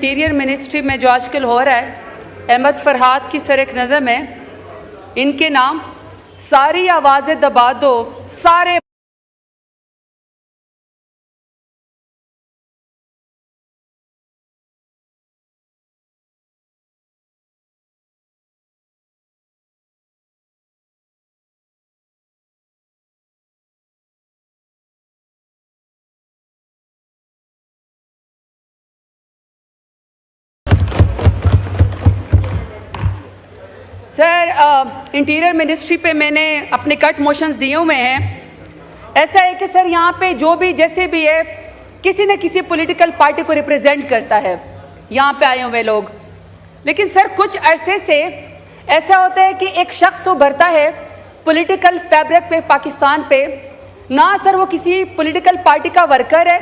Interior ministry में जो आजकल हो रहा है, अहमद फरहाद की सर एक नज़र में इनके नाम सारी आवाज़ें दबा दो, सारे सर इंटीरियर मिनिस्ट्री पे मैंने अपने कट मोशंस दिए हुए हैं। ऐसा है कि सर यहाँ पे जो भी जैसे भी है किसी न किसी पॉलिटिकल पार्टी को रिप्रेजेंट करता है यहाँ पे आए हुए लोग, लेकिन सर कुछ अरसे से ऐसा होता है कि एक शख्स उभरता है पॉलिटिकल फैब्रिक पे पाकिस्तान पे, ना सर वो किसी पॉलिटिकल पार्टी का वर्कर है,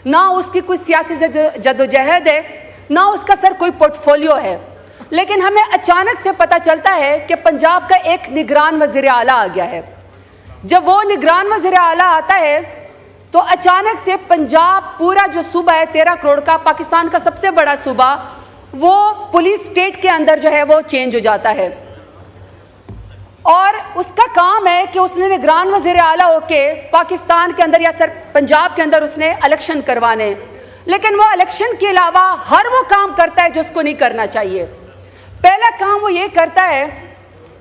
ना उसकी कोई सियासी जदोजहद है, ना उसका सर कोई पोर्टफोलियो है, लेकिन हमें अचानक से पता चलता है कि पंजाब का एक निगरान वज़ीर आला आ गया है। जब वो निगरान वज़ीर आला आता है तो अचानक से पंजाब पूरा जो सूबा है 13 करोड़ का, पाकिस्तान का सबसे बड़ा सूबा, वो पुलिस स्टेट के अंदर जो है वो चेंज हो जाता है। और उसका काम है कि उसने निगरान वज़ीर आला होके पाकिस्तान के अंदर या सर पंजाब के अंदर उसने इलेक्शन करवाने, लेकिन वो इलेक्शन के अलावा हर वो काम करता है जो उसको नहीं करना चाहिए। पहला काम वो ये करता है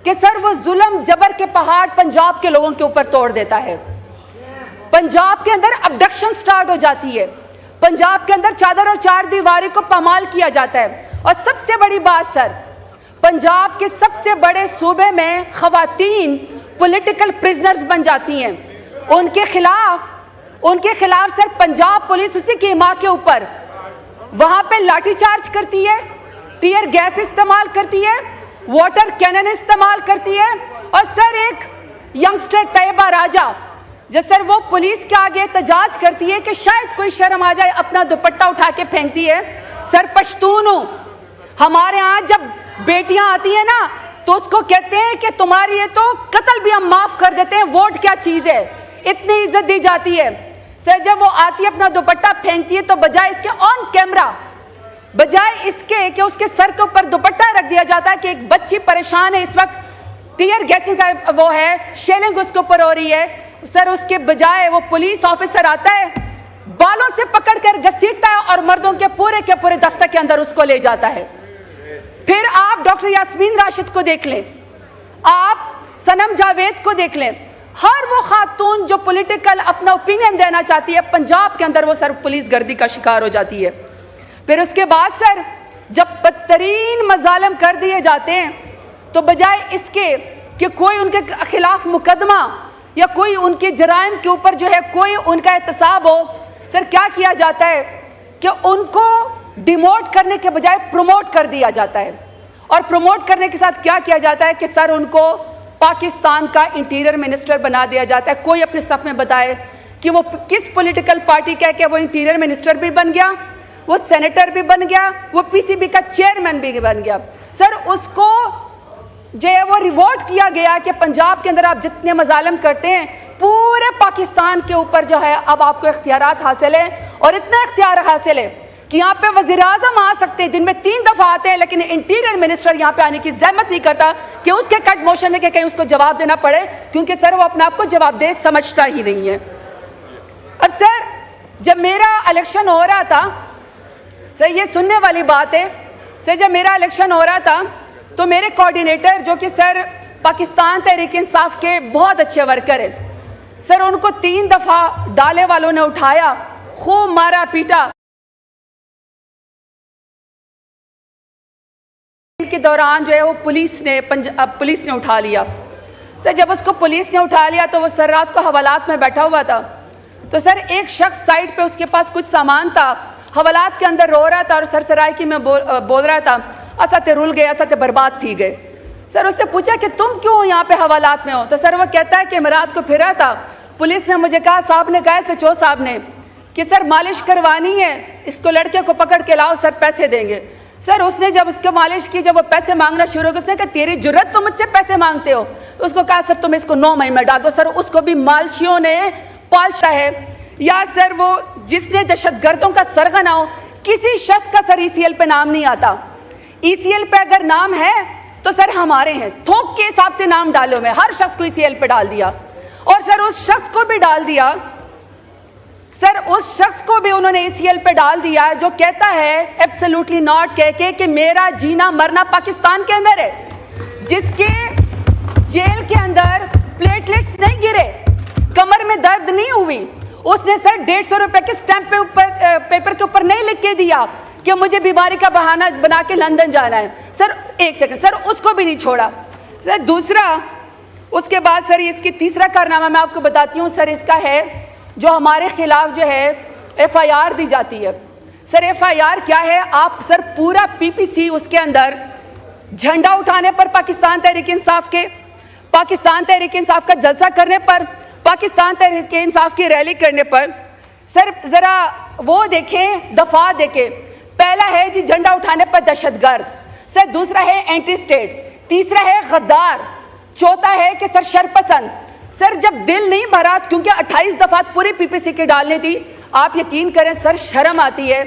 कि सर वो जुल्म जबर के पहाड़ पंजाब के लोगों के ऊपर तोड़ देता है। पंजाब के अंदर अबडक्शन स्टार्ट हो जाती है, पंजाब के अंदर चादर और चार दीवारी को पामाल किया जाता है। और सबसे बड़ी बात सर, पंजाब के सबसे बड़े सूबे में खवातीन पॉलिटिकल प्रिजनर्स बन जाती हैं। उनके खिलाफ सर पंजाब पुलिस उसी की माँ के ऊपर वहां पे लाठीचार्ज करती है, टीयर गैस इस्तेमाल करती है, वाटर कैनन इस्तेमाल करती है। और सर एक यंगस्टर तैयबा राजा जो सर वो पुलिस के आगे एहतजाज करती है कि शायद कोई शर्म आ जाए, अपना दुपट्टा उठा के फेंकती है। सर पश्तून हूं, हमारे यहाँ जब बेटियां आती है ना तो उसको कहते हैं कि तुम्हारी ये तो कत्ल भी हम माफ कर देते हैं, वोट क्या चीज है, इतनी इज्जत दी जाती है। सर जब वो आती है अपना दुपट्टा फेंकती है तो बजाय इसके ऑन कैमरा, बजाय इसके कि उसके सर के ऊपर दुपट्टा रख दिया जाता है कि एक बच्ची परेशान है, इस वक्त टीयर गैसिंग का वो है, शेलिंग उसके ऊपर हो रही है, सर उसके बजाय वो पुलिस ऑफिसर आता है, बालों से पकड़कर घसीटता है और मर्दों के पूरे दस्ते के अंदर उसको ले जाता है। फिर आप डॉक्टर यास्मीन राशिद को देख लें, आप सनम जावेद को देख लें, हर वो खातून जो पॉलिटिकल अपना ओपिनियन देना चाहती है पंजाब के अंदर वो सर पुलिस गर्दी का शिकार हो जाती है। फिर उसके बाद सर जब बदतरीन मजालिम कर दिए जाते हैं तो बजाय इसके कि कोई उनके खिलाफ मुकदमा या कोई उनके जराइम के ऊपर जो है कोई उनका एहतसाब हो, सर क्या किया जाता है कि उनको डिमोट करने के बजाय प्रमोट कर दिया जाता है। और प्रमोट करने के साथ क्या किया जाता है कि सर उनको पाकिस्तान का इंटीरियर मिनिस्टर बना दिया जाता है। कोई अपने सफ में बताए कि वो किस पॉलिटिकल पार्टी का है कि वो इंटीरियर मिनिस्टर भी बन गया, वो सेनेटर भी बन गया, वो पीसीबी का चेयरमैन भी बन गया। सर उसको जो है वो रिवॉर्ड किया गया कि पंजाब के अंदर आप जितने मजालिम करते हैं पूरे पाकिस्तान के ऊपर जो है अब आपको इख्तियारात हासिल है। और इतना इख्तियार हासिल है कि यहाँ पे वज़ीर आज़म आ सकते हैं, दिन में 3 दफ़ा आते हैं, लेकिन इंटीरियर मिनिस्टर यहाँ पे आने की जहमत नहीं करता कि उसके कट मोशन है कि कहीं उसको जवाब देना पड़े, क्योंकि सर वो अपने आप को जवाबदेह समझता ही नहीं है। अब सर जब मेरा इलेक्शन हो रहा था, सर ये सुनने वाली बात है, सर जब मेरा इलेक्शन हो रहा था तो मेरे कोऑर्डिनेटर जो कि सर पाकिस्तान तहरीक इंसाफ के बहुत अच्छे वर्कर हैं, सर उनको 3 दफ़ा डाले वालों ने उठाया, खूब मारा पीटा। के दौरान जो है वो पुलिस ने उठा लिया। सर जब उसको पुलिस ने उठा लिया तो वो सर रात को हवालात में बैठा हुआ था, तो सर एक शख्स साइड पे उसके पास कुछ सामान था, हवालात के अंदर रो रहा था और सर सराइकी में बोल रहा था असते रुल गए, असते बर्बाद थी गए। सर उससे पूछा कि तुम क्यों यहाँ पे हवालात में हो, तो सर वो कहता है कि मैं रात को फिरा था, पुलिस ने मुझे कहा, साहब ने कहा सचो साहब ने कि सर मालिश करवानी है, इसको लड़के को पकड़ के लाओ, सर पैसे देंगे। सर उसने जब उसको मालिश की, जब वो पैसे मांगना शुरू हो गया, उसने कहा तेरी जुर्रत तुम मुझसे पैसे मांगते हो, तो उसको कहा सर तुम इसको 9 महीने में डाल दो। सर उसको भी मालशियों ने पालता है। या सर वो जिसने दहशतगर्दों का सरगना हो किसी शख्स का सर ईसीएल पे नाम नहीं आता। ईसीएल पे अगर नाम है तो सर हमारे हैं, थोक के हिसाब से नाम डालो, मैं हर शख्स को ईसीएल पे डाल दिया। और सर उस शख्स को भी डाल दिया, सर उस शख्स को भी उन्होंने ईसीएल पे डाल दिया जो कहता है एब्सोल्युटली नॉट कह के कि मेरा जीना मरना पाकिस्तान के अंदर है, जिसके जेल के अंदर प्लेटलेट्स नहीं गिरे, कमर में दर्द नहीं हुई, उसने सर 150 रुपए के स्टैंप पेपर के ऊपर नहीं लिख के दिया कि मुझे बीमारी का बहाना बना के लंदन जाना है। सर एक सेकंड, सर उसको भी नहीं छोड़ा। सर दूसरा, उसके बाद सर इसकी तीसरा कारनामा मैं आपको बताती हूँ सर, इसका है जो हमारे खिलाफ जो है एफआईआर दी जाती है। सर एफआईआर क्या है? आप सर पूरा पीपीसी उसके अंदर झंडा उठाने पर पाकिस्तान तहरीक इंसाफ के, पाकिस्तान तहरीक इंसाफ का जलसा करने पर, पाकिस्तान तहरीक इंसाफ की रैली करने पर, सर जरा वो देखें, दफा देखें। पहला है जी झंडा उठाने पर दहशतगर्द, सर दूसरा है एंटी स्टेट, तीसरा है गद्दार, चौथा है कि सर शरपसंद। सर जब दिल नहीं भरा, क्योंकि 28 दफा पूरी पीपीसी की डालनी थी, आप यकीन करें सर शर्म आती है।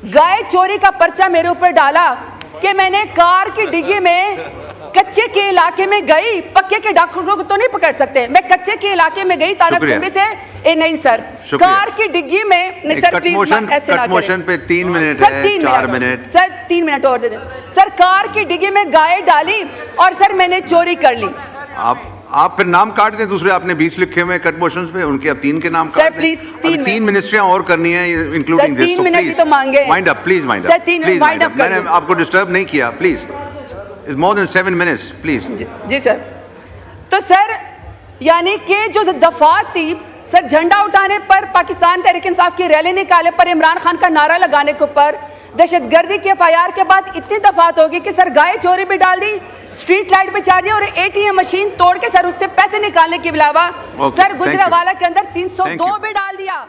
गाय चोरी का पर्चा मेरे ऊपर डाला कि मैंने कार की डिग्गी में, कच्चे के इलाके में गई, पक्के के डॉक्टरों को तो नहीं पकड़ सकते, मैं कच्चे के इलाके में गई तानाकुंबी से, नहीं सर, कार की डिग्गी में नहीं सर, प्लीज ऐसे ना करें। पे 3 मिनट है, 4 मिनट सर, 3 मिनट और दे दें सर। कार की डिग्गी में गाय डाली और सर मैंने चोरी कर ली। आप फिर नाम काट दें, दूसरे आपने 20 लिखे हुए कट मोशंस पे, उनके अब 3 के नाम काट दें। प्लीज 3 मिनिस्ट्रियां और करनी है इंक्लूडिंग दिस, 3 मिनट भी तो मांगे। Mind up please, mind sir 3 minute wind up कर, मैंने आपको डिस्टर्ब नहीं किया, please it's more than 7 minutes please. जी सर। तो सर यानी कि जो दफात थी सर, झंडा उठाने पर, पाकिस्तान तहरीक इंसाफ की रैली निकाले पर, इमरान खान का नारा लगाने के ऊपर, दहशतगर्दी के एफआईआर के बाद इतनी दफात होगी कि सर गाय चोरी भी डाल दी, स्ट्रीट लाइट पे चार दिया और एटीएम मशीन तोड़ के सर उससे पैसे निकालने के अलावा सर गुजरावाला के अंदर 302 भी डाल दिया।